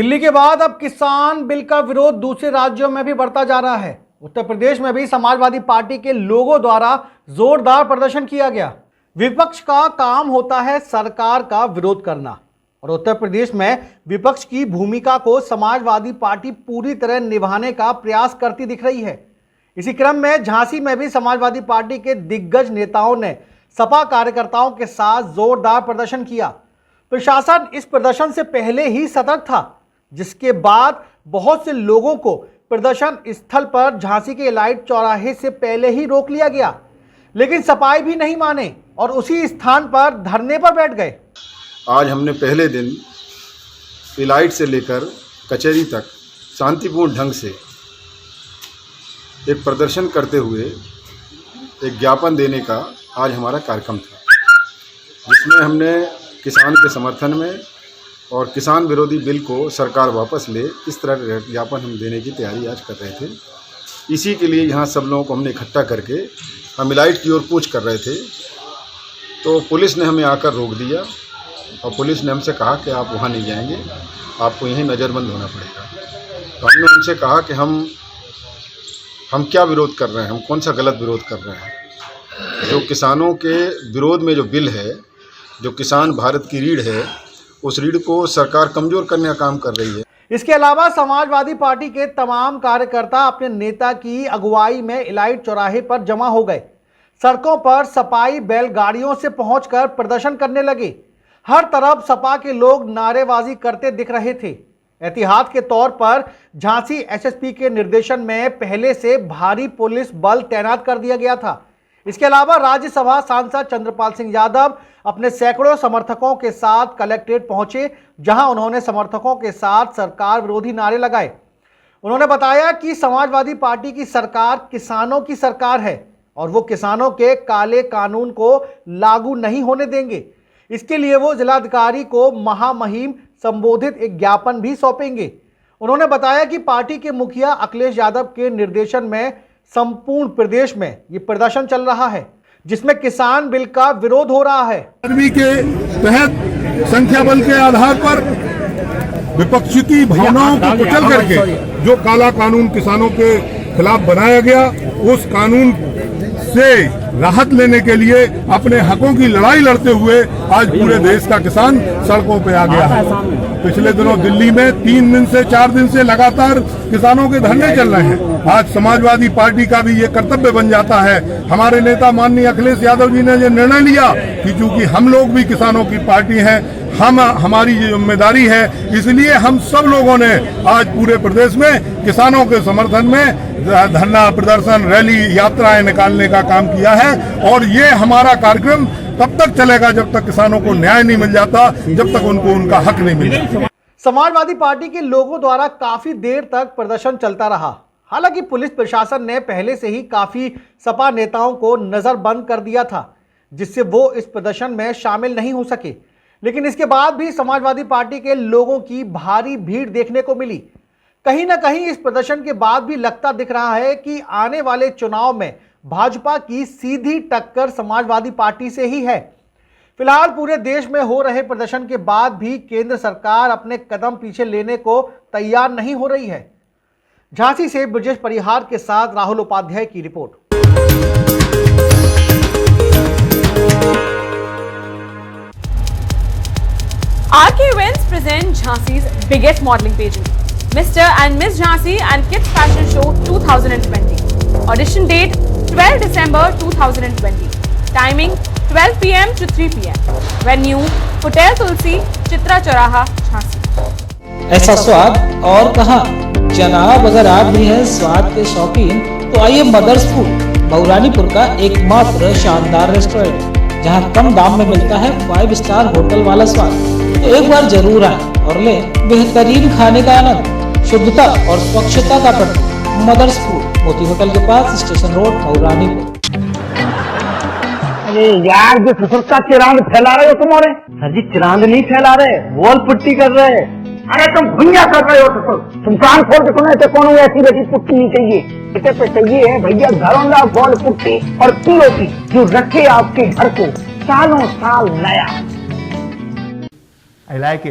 दिल्ली के बाद अब किसान बिल का विरोध दूसरे राज्यों में भी बढ़ता जा रहा है। उत्तर प्रदेश में भी समाजवादी पार्टी के लोगों द्वारा जोरदार प्रदर्शन किया गया। विपक्ष का काम होता है सरकार का विरोध करना, और उत्तर प्रदेश में विपक्ष की भूमिका को समाजवादी पार्टी पूरी तरह निभाने का प्रयास करती दिख रही है। इसी क्रम में झांसी में भी समाजवादी पार्टी के दिग्गज नेताओं ने सपा कार्यकर्ताओं के साथ जोरदार प्रदर्शन किया। प्रशासन इस प्रदर्शन से पहले ही सतर्क था, जिसके बाद बहुत से लोगों को प्रदर्शन स्थल पर झांसी के इलाइट चौराहे से पहले ही रोक लिया गया, लेकिन सपाई भी नहीं माने और उसी स्थान पर धरने पर बैठ गए। आज हमने पहले दिन इलाइट से लेकर कचहरी तक शांतिपूर्ण ढंग से एक प्रदर्शन करते हुए एक ज्ञापन देने का आज हमारा कार्यक्रम था, जिसमें हमने किसान के समर्थन में और किसान विरोधी बिल को सरकार वापस ले, इस तरह का ज्ञापन हम देने की तैयारी आज कर रहे थे। इसी के लिए यहाँ सब लोगों को हमने इकट्ठा करके हम इलाइट की ओर कूच कर रहे थे, तो पुलिस ने हमें आकर रोक दिया और पुलिस ने हमसे कहा कि आप वहाँ नहीं जाएंगे, आपको यहीं नज़रबंद होना पड़ेगा। तो हमने उनसे कहा कि हम क्या विरोध कर रहे हैं, हम कौन सा गलत विरोध कर रहे हैं। जो किसानों के विरोध में जो बिल है, जो किसान भारत की रीढ़ है, उस रीढ़ को सरकार कमज़ोर करने का काम कर रही है। इसके अलावा समाजवादी पार्टी के तमाम कार्यकर्ता अपने नेता की अगुवाई में इलाइट चौराहे पर जमा हो गए। सड़कों पर सपाई बैलगाड़ियों से पहुंचकर प्रदर्शन करने लगे। हर तरफ सपा के लोग नारेबाजी करते दिख रहे थे। एहतियात के तौर पर झांसी एसएसपी के निर्देशन में पहले से भारी पुलिस बल तैनात कर दिया गया था। इसके अलावा राज्यसभा सांसद चंद्रपाल सिंह यादव अपने सैकड़ों समर्थकों के साथ कलेक्ट्रेट पहुंचे, जहां उन्होंने समर्थकों के साथ सरकार विरोधी नारे लगाए। उन्होंने बताया कि समाजवादी पार्टी की सरकार किसानों की सरकार है और वो किसानों के काले कानून को लागू नहीं होने देंगे। इसके लिए वो जिलाधिकारी को महामहिम संबोधित एक ज्ञापन भी सौंपेंगे। उन्होंने बताया कि पार्टी के मुखिया अखिलेश यादव के निर्देशन में संपूर्ण प्रदेश में ये प्रदर्शन चल रहा है, जिसमें किसान बिल का विरोध हो रहा है। के तहत संख्या बल के आधार पर विपक्ष की भावनाओं को कुचल करके जो काला कानून किसानों के खिलाफ बनाया गया, उस कानून से राहत लेने के लिए अपने हकों की लड़ाई लड़ते हुए आज पूरे देश का किसान सड़कों पे आ गया है। पिछले दिनों दिल्ली में 3 दिन से 4 दिन से लगातार किसानों के धरने चल रहे हैं। आज समाजवादी पार्टी का भी ये कर्तव्य बन जाता है। हमारे नेता माननीय अखिलेश यादव जी ने ये निर्णय लिया कि चूंकि हम लोग भी किसानों की पार्टी हैं, हमारी ये जिम्मेदारी है, इसलिए हम सब लोगों ने आज पूरे प्रदेश में किसानों के समर्थन में धरना, प्रदर्शन, रैली, यात्राएं निकालने का काम किया है। और ये हमारा कार्यक्रम तब तक चलेगा जब तक किसानों को न्याय नहीं मिल जाता, जब तक उनको उनका हक नहीं मिल जाता। समाजवादी पार्टी के लोगों द्वारा काफी देर तक प्रदर्शन चलता रहा। हालांकि पुलिस प्रशासन ने पहले से ही काफी सपा नेताओं को नजरबंद कर दिया था, जिससे वो इस प्रदर्शन में शामिल नहीं हो सके। लेकिन इसके बाद भी समाजवादी पार्टी के लोगों की भारी भीड़ देखने को मिली। कहीं ना कहीं इस प्रदर्शन के बाद भी लगता दिख रहा है कि आने वाले चुनाव में भाजपा की सीधी टक्कर समाजवादी पार्टी से ही है। फिलहाल पूरे देश में हो रहे प्रदर्शन के बाद भी केंद्र सरकार अपने कदम पीछे लेने को तैयार नहीं हो रही है। झांसी से ब्रजेश परिहार के साथ राहुल उपाध्याय की report. RK Events present Jhansi's biggest modeling pageant, Mr. and Miss Jhansi and Kids Fashion Show 2020. Audition date 12 December 2020. Timing 12 PM to 3 PM. Venue Hotel Tulsi, Chitra Choraha, Jhansi. ऐसा स्वाद और कहाँ? जनाब, अगर आप भी हैं स्वाद के शौकीन तो आइए मदर्स फूड, मऊरानीपुर का एकमात्र शानदार रेस्टोरेंट, जहाँ कम दाम में मिलता है 5 स्टार होटल वाला स्वाद। तो एक बार जरूर आए और लें बेहतरीन खाने का आनंद। शुद्धता और स्वच्छता का प्रतीक मदर्स फूड, मोती होटल के पास, स्टेशन रोड, मऊरानीपुर। अरे यार, जो ससुर का चिरांद फैला रहे हो तुम्हारे। सर जी, चिरांद नहीं फैला रहे, वॉल पुट्टी कर रहे। अरे तुम भुइया कर रहे हो ससुर। तुम कान खोल के सुने थे, कौन ऐसी वैसी पुट्टी नहीं चाहिए, इसे पे चाहिए है भैया घरौंदा वॉल पुट्टी और पीओपी, जो रखे आपके घर को सालों साल नया। I like it.